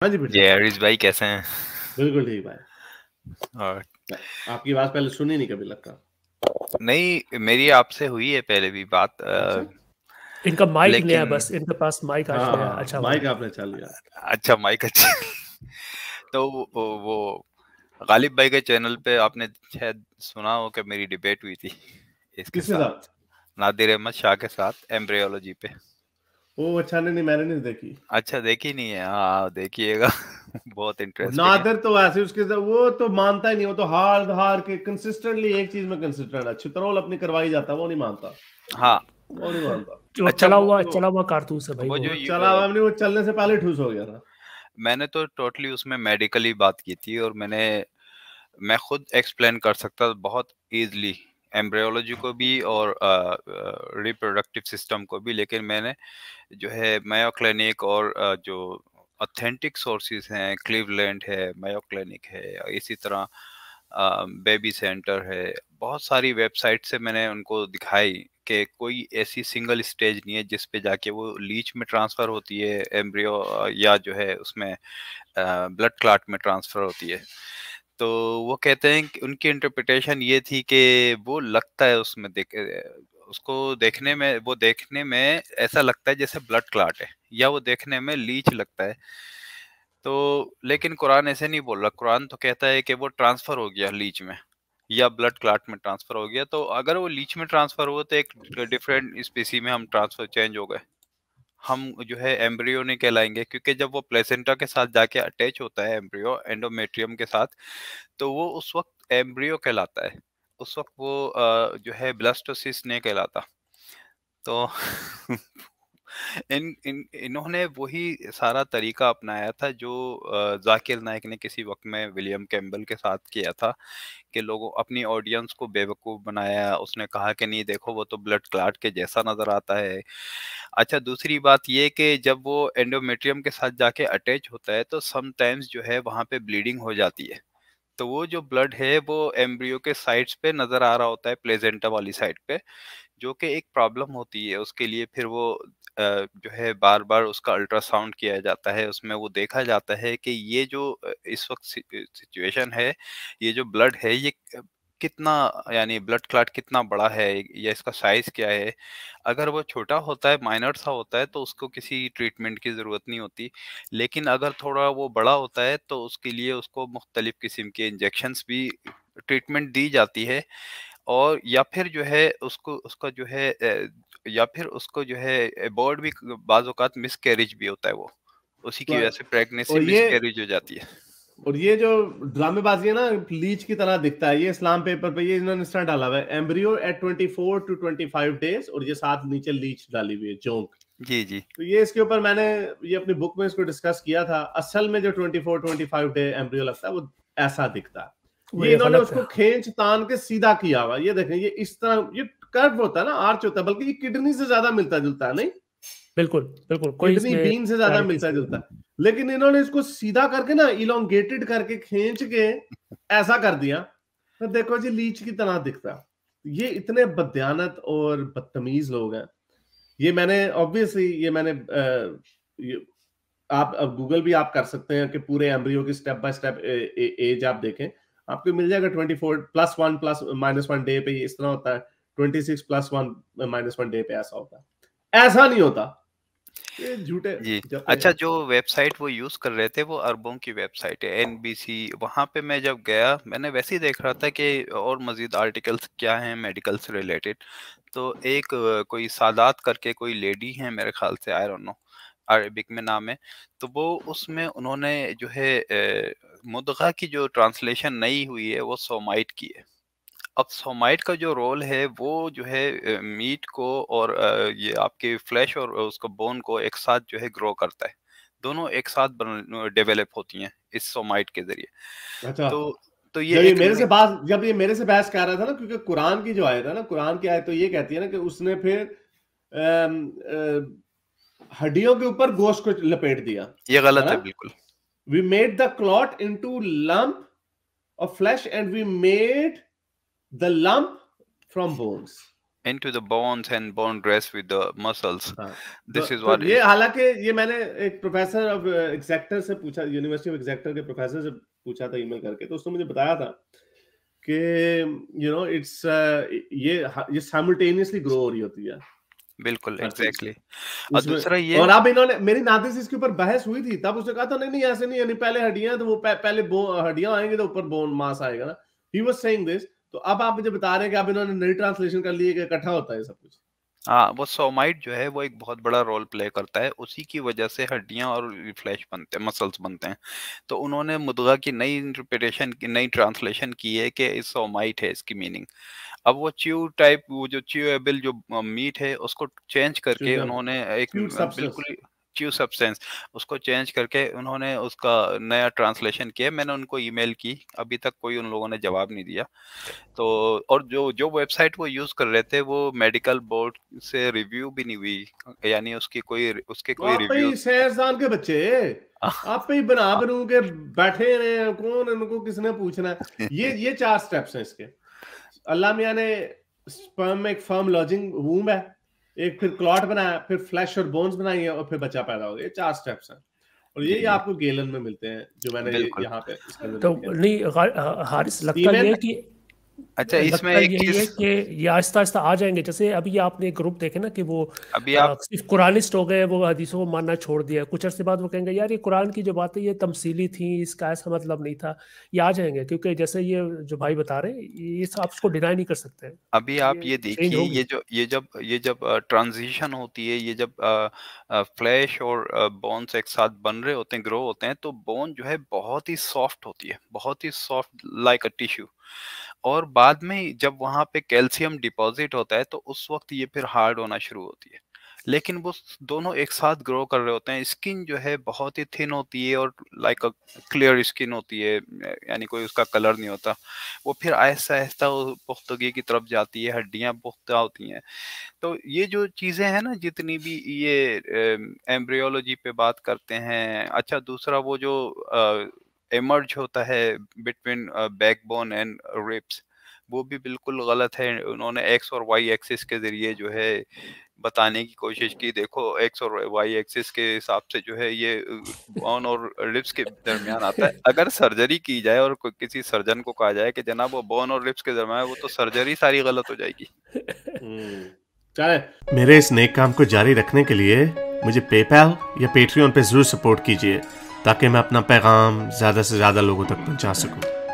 हाँ जी बेटा। जी हरीश भाई कैसे हैं? बिल्कुल ठीक भाई। और आपकी आवाज पहले सुनी नहीं कभी लगता। नहीं, मेरी आपसे हुई है पहले भी बात, अच्छा। इनका माइक नया है, लेकिन बस इनके पास माइक आज नया है, अच्छा वाला माइक है। आपने चालू किया। अच्छा माइक अच्छा। तो वो गालिब भाई के चैनल पे आपने शायद सुना हो कि मेरी डिबेट हुई थी इसके किसके साथ, साथ? नादिर अहमद शाह के साथ एम्ब्रियोलॉजी पे। ओ अच्छा, नहीं मैंने नहीं देखी। अच्छा देखी नहीं है? हाँ देखिएगा। बहुत इंटरेस्टिंग है। नादिर तो वैसे उसके वो तो मानता ही नहीं, वो तो हार हार के कंसिस्टेंटली एक चीज में कंसिस्टेंट है, छितरौल अपनी करवाई जाता है, वो नहीं मानता। हाँ वो नहीं मानता। जो अच्छा चला वो हुआ कारतूस है भाई वो वो। जो वो चला हुआ नहीं, वो चलने से पहले ठूस हो गया था। मैंने तो टोटली उसमें मेडिकली बात की थी, और मैं खुद एक्सप्लेन कर सकता बहुत इजीली एम्ब्रियोलॉजी को भी और रिप्रोडक्टिव सिस्टम को भी, लेकिन मैंने जो है मायो क्लिनिक और जो ऑथेंटिक सोर्सेज हैं, क्लीवलैंड है, मायो क्लिनिक है, इसी तरह बेबी सेंटर है, बहुत सारी वेबसाइट से मैंने उनको दिखाई कि कोई ऐसी सिंगल स्टेज नहीं है जिस पे जाके वो लीच में ट्रांसफर होती है एम्ब्रियो, या जो है उसमें ब्लड क्लॉट में ट्रांसफर होती है। तो वो कहते हैं कि उनकी इंटरप्रिटेशन ये थी कि वो लगता है उसमें वो देखने में ऐसा लगता है जैसे ब्लड क्लॉट है, या वो देखने में लीच लगता है। तो लेकिन कुरान ऐसे नहीं बोल रहा, कुरान तो कहता है कि वो ट्रांसफर हो गया लीच में या ब्लड क्लॉट में ट्रांसफर हो गया। तो अगर वो लीच में ट्रांसफर हुआ तो एक डिफरेंट स्पीसी में हम ट्रांसफर चेंज हो गए, हम जो है एम्ब्रियो नहीं कहलाएंगे, क्योंकि जब वो प्लेसेंटा के साथ जाके अटैच होता है एम्ब्रियो एंडोमेट्रियम के साथ, तो वो उस वक्त एम्ब्रियो कहलाता है, उस वक्त वो जो है ब्लास्टोसिस नहीं कहलाता। तो इन्होंने वही सारा तरीका अपनाया था जो जाकिर नाइक ने किसी वक्त में विलियम कैम्बल के साथ किया था, कि लोगों अपनी ऑडियंस को बेवकूफ़ बनाया। उसने कहा कि नहीं देखो वो तो ब्लड क्लॉट के जैसा नज़र आता है। अच्छा दूसरी बात ये कि जब वो एंडोमेट्रियम के साथ जाके अटैच होता है तो समटाइम्स जो है वहाँ पे ब्लीडिंग हो जाती है। तो वो जो ब्लड है वो एम्ब्रियो के साइड्स पे नज़र आ रहा होता है, प्लेजेंटा वाली साइड पे, जो कि एक प्रॉब्लम होती है। उसके लिए फिर वो जो है बार बार उसका अल्ट्रासाउंड किया जाता है, उसमें वो देखा जाता है कि ये जो इस वक्त सिचुएशन है, ये जो ब्लड है ये कितना, यानी ब्लड क्लॉट कितना बड़ा है या इसका साइज क्या है। अगर वो छोटा होता है, माइनर सा होता है, तो उसको किसी ट्रीटमेंट की ज़रूरत नहीं होती। लेकिन अगर थोड़ा वो बड़ा होता है तो उसके लिए उसको मुख्तलिफ किस्म के इंजेक्शंस भी, ट्रीटमेंट दी जाती है। और या फिर जो है उसको उसका जो है या फिर उसको जो है अबॉर्ट भी बाज़ औक़ात मिसकैरेज भी होता है वो, उसी की वजह से प्रेगनेंसी और मिसकैरेज हो जाती है। ये जो ड्रामेबाजी है ना, लीच की तरह दिखता है। ये इस्लाम पेपर पे ये इन्होंने इस तरह डाला हुआ है, एम्ब्रियो एट 24 to 25 डेज, और ये साथ नीचे लीच डाली हुई है, जोंक। जी जी तो ये इसके ऊपर मैंने ये अपनी बुक में इसको डिस्कस किया था। असल में जो 24-25 डे एम्ब्रियो लगता है वो ऐसा दिखता है। ये इन्होंने उसको खींच तान के सीधा किया हुआ। ये देखें, ये इस तरह ये कर्व होता है ना, आर्च होता है, बल्कि ये किडनी से ज्यादा मिलता जुलता है। नहीं, बिल्कुल बिल्कुल, किडनी बीन से ज्यादा मिलता जुलता है, लेकिन इन्होंने इसको सीधा करके ना, इलोंगेटेड करके खींच के ऐसा कर दिया। तो देखो जी, लीच की तरह दिखता है। ये इतने बदयानत और बदतमीज लोग हैं। ये मैंने ऑब्वियसली आप अब गूगल भी आप कर सकते हैं कि पूरे एम्ब्रियो की स्टेप बाय स्टेप एज आप देखें, आपको मिल जाएगा। 24+1 +-1 डे पे इस तरह होता है, 26+1 -1 डे पे ऐसा होता है। ऐसा नहीं होता, ये झूठे जी। जफे अच्छा हैं। जो वेबसाइट वो यूज़ कर रहे थे वो अरबों की वेबसाइट है, एनबीसी। वहाँ पे मैं जब गया मैंने वैसे ही देख रहा था कि और मज़ीद आर्टिकल्स क्या हैं मेडिकल से रिलेटेड। तो एक कोई सादात करके कोई लेडी है मेरे ख्याल से, आई डोंट नो, अरबिक में नाम है। तो वो उसमें उन्होंने जो है मुद्गा की जो ट्रांसलेशन नई हुई है वो सोमाइट की है। अब सोमाइट का जो रोल है वो जो है मीट को और ये आपके फ्लैश और उसको बोन को एक साथ जो है ग्रो करता है, दोनों एक साथ डेवलप होती हैं इस सोमाइट के जरिए। अच्छा, तो तो जब ये एक ये मेरे से बहस कर रहा था ना, क्योंकि कुरान की जो आयत है ना, कुरान की आयत तो ये कहती है ना कि उसने फिर हड्डियों के ऊपर गोश्त को लपेट दिया, ये है गलत ना। है बिल्कुल। We made the clot into lump of flesh and we made the lump from bones. into the bones and bone rest with the muscles. हाँ, This is तो what ये हालांकि ये मैंने एक प्रोफेसर ऑफ एग्जैक्टर से पूछा, यूनिवर्सिटी ऑफ एग्जैक्टर के प्रोफेसर से पूछा था ईमेल करके, तो उसने मुझे बताया था कि इट्स ये साइमल्टेनियसली ग्रो हो रही होती है बिल्कुल हर चीज एग्जैक्टली। और उसमें। दूसरा ये और अब इन्होंने मेरी नादिर से इसके ऊपर बहस हुई थी, तब उसने कहा था नहीं नहीं ऐसे नहीं, यानी पहले हड्डियां, तो वो पहले हड्डियां आएंगी तो ऊपर बोन मास आएगा ना, ही वाज सेइंग दिस। तो अब आप मुझे बता रहे हैं कि अब इन्होंने नई ट्रांसलेशन कर ली है कि इकट्ठा होता है सब कुछ। हाँ, वो सोमाइट जो है वो एक बहुत बड़ा रोल प्ले करता है, उसी की वजह से हड्डियां और फ्लैश बनते हैं, मसल्स बनते हैं। तो उन्होंने मुद्गा की नई इंटरप्रिटेशन की नई ट्रांसलेशन की है कि इस सोमाइट है इसकी मीनिंग। अब वो वो जो च्यूएबल जो मीट है उसको चेंज करके उन्होंने एक बिल्कुल च्यू सब्सटेंस उसको चेंज करके उन्होंने उसका नया ट्रांसलेशन किया। मैंने उनको ईमेल की, अभी तक कोई उन लोगों ने जवाब नहीं दिया। तो और जो वेबसाइट वो यूज कर रहे थे वो मेडिकल बोर्ड से रिव्यू भी नहीं हुई, यानी उसके कोई रिव्यू। शेरजान के बच्चे आप ही बना बनू के बैठे हैं, कौन इनको किसने पूछना है। ये 4 स्टेप्स हैं इसके। अल्लाह मियां ने स्पर्म में एक फर्म लॉजिंग वूम है, एक फिर क्लॉट बनाया, फिर फ्लैश और बोन्स बनाई है, और फिर बच्चा पैदा हो गया। ये 4 स्टेप्स हैं, और यही आपको गेलन में मिलते हैं जो मैंने यहाँ पे इसके अंदर तो नहीं हारिस, लगता ये है कि अच्छा इसमें एक चीज है कि ये आहिस्ता आहिस्ता आ जाएंगे। जैसे अभी आपने ग्रुप देखे ना कि वो अभी आप सिर्फ कुरानिस्ट हो गए, वो हदीसों को मानना छोड़ दिया। कुछ अर्से बाद वो कहेंगे यार ये कुरान की जो बातें ये तमसीली थी, इसका ऐसा मतलब नहीं था। ये आ जाएंगे, क्योंकि जैसे ये जो भाई बता रहे हैं ये आप उसको डिनाई नहीं कर सकते। अभी आप ये देखिए, ये जब ट्रांजिशन होती है, ये जब फ्लैश और बोन्स एक साथ बन रहे होते हैं, ग्रो होते हैं, तो बोन जो है बहुत ही सॉफ्ट होती है, बहुत ही सॉफ्ट लाइक अ टिश्यू। और बाद में जब वहां पे कैल्शियम डिपॉजिट होता है तो उस वक्त ये फिर हार्ड होना शुरू होती है। लेकिन वो दोनों एक साथ ग्रो कर रहे होते हैं। स्किन जो है बहुत ही थिन होती है और लाइक अ क्लियर स्किन होती है, यानी कोई उसका कलर नहीं होता। वो फिर आहिस्ता आहिस्ता पुख्तगी की तरफ जाती है, हड्डियां पुख्ता होती हैं। तो ये जो चीजें हैं ना, जितनी भी ये एम्ब्रियोलॉजी पे बात करते हैं। अच्छा दूसरा वो जो एमर्ज होता है बिटवीन बैकबोन एंड रिब्स, वो भी बिल्कुल गलत है। उन्होंने एक्स और वाई एक्सिस के जरिए जो है बताने की कोशिश की। देखो एक्स और वाई एक्सिस के हिसाब से जो है ये बोन और रिब्स के दरमियान आता है। अगर सर्जरी की जाए और किसी सर्जन को कहा जाए कि जनाब वो बोन और रिब्स के दरमियान है, वो तो सर्जरी सारी गलत हो जाएगी। मेरे इस नेक काम को जारी रखने के लिए मुझे पेपैल या पेट्रियन पे जरूर सपोर्ट कीजिए, ताकि मैं अपना पैगाम ज्यादा से ज्यादा लोगों तक पहुंचा सकूं।